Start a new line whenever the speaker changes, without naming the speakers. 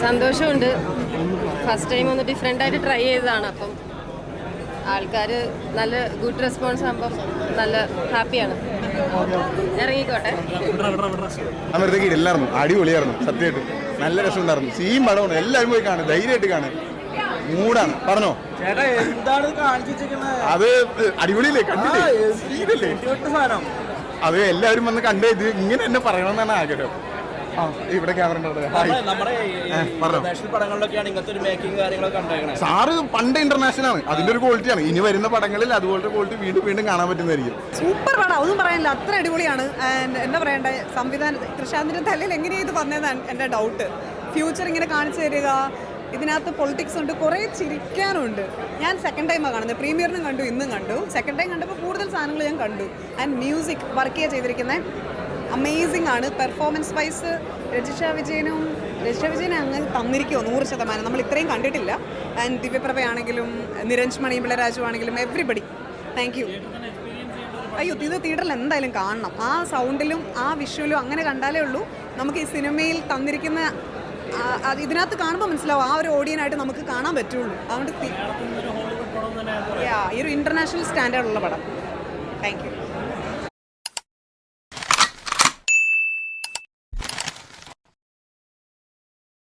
സന്തോഷമുണ്ട്. First time ഒന്ന് different ആയിട്ട് ട്രൈ ചെയ്തതാണ്. അപ്പം ആൾക്കാർ നല്ല ഗുഡ് റെസ്പോൺസ് ആകുമ്പം നല്ല ഹാപ്പിയാണ്. ഇറങ്ങിക്കോട്ടെ.
അമൃതക്ക് ഇല്ലായിരുന്നു, അടിപൊളിയായിരുന്നു. സത്യമായിട്ട് നല്ല രസമുണ്ടായിരുന്നു. സീൻ പടമാണ്, എല്ലാവരും പോയി കാണും, ധൈര്യമായിട്ട് കാണും. മൂടാണ്. പറഞ്ഞോ അത് അടിപൊളിയില്ലേ, കണ്ടില്ലേ? അത് എല്ലാവരും വന്ന് കണ്ടേ. ഇത് ഇങ്ങനെ തന്നെ പറയണമെന്നാണ് ആഗ്രഹം. ഇവിടെ ക്യാമറ സാറ് പണ്ട് ഇന്റർനാഷണൽ ആണ്, അതിന്റെ ഒരു ക്വാളിറ്റിയാണ്. ഇനി വരുന്ന പടങ്ങളിൽ അതുപോലത്തെ ക്വാളിറ്റി വീണ്ടും വീണ്ടും കാണാൻ പറ്റുന്നതായിരിക്കും.
സൂപ്പർ പടം, ഒന്നും പറയാനില്ല, അത്ര അടിപൊളിയാണ്. എന്താ പറയണ്ടേ, സംവിധാനം കൃഷാന്തിന്റെ തലയിൽ എങ്ങനെയാണ് ഇത് പറഞ്ഞതാണ് എൻ്റെ ഡൗട്ട്. ഫ്യൂച്ചർ ഇങ്ങനെ കാണിച്ചു തരിക, ഇതിനകത്ത് പൊളിറ്റിക്സ് ഉണ്ട്, കുറേ ചിരിക്കാനുണ്ട്. ഞാൻ സെക്കൻഡ് ടൈമാണ് കാണുന്നത്. പ്രീമിയറിനും കണ്ടു, ഇന്നും കണ്ടു. സെക്കൻഡ് ടൈം കണ്ടപ്പോൾ കൂടുതൽ സാധനങ്ങൾ ഞാൻ കണ്ടു. ആൻഡ് മ്യൂസിക് വർക്ക് ചെയ്തിരിക്കുന്നത് അമേസിംഗ് ആണ്. പെർഫോമൻസ് വൈസ് രജിഷ വിജയനെ അങ്ങനെ തന്നിരിക്കുമോ 100%. നമ്മൾ ഇത്രയും കണ്ടിട്ടില്ല. ആൻഡ് ദിവ്യപ്രഭയാണെങ്കിലും നിരഞ്ജ് മണിപിള്ള രാജു ആണെങ്കിലും എവ്രിബഡി താങ്ക് യു. അയ്യോ, ഇത് തിയേറ്ററിൽ എന്തായാലും കാണണം. ആ സൗണ്ടിലും ആ വിഷ്വലും അങ്ങനെ കണ്ടാലേ ഉള്ളൂ നമുക്ക് ഈ സിനിമയിൽ തന്നിരിക്കുന്ന ഇതിനകത്ത് കാണുമ്പോൾ മനസ്സിലാവും ആ ഒരു ഓഡിയനായിട്ട് നമുക്ക് കാണാൻ പറ്റുള്ളൂ. അതുകൊണ്ട് ഈ ഒരു ഇൻ്റർനാഷണൽ സ്റ്റാൻഡേർഡുള്ള പടം. Thank you.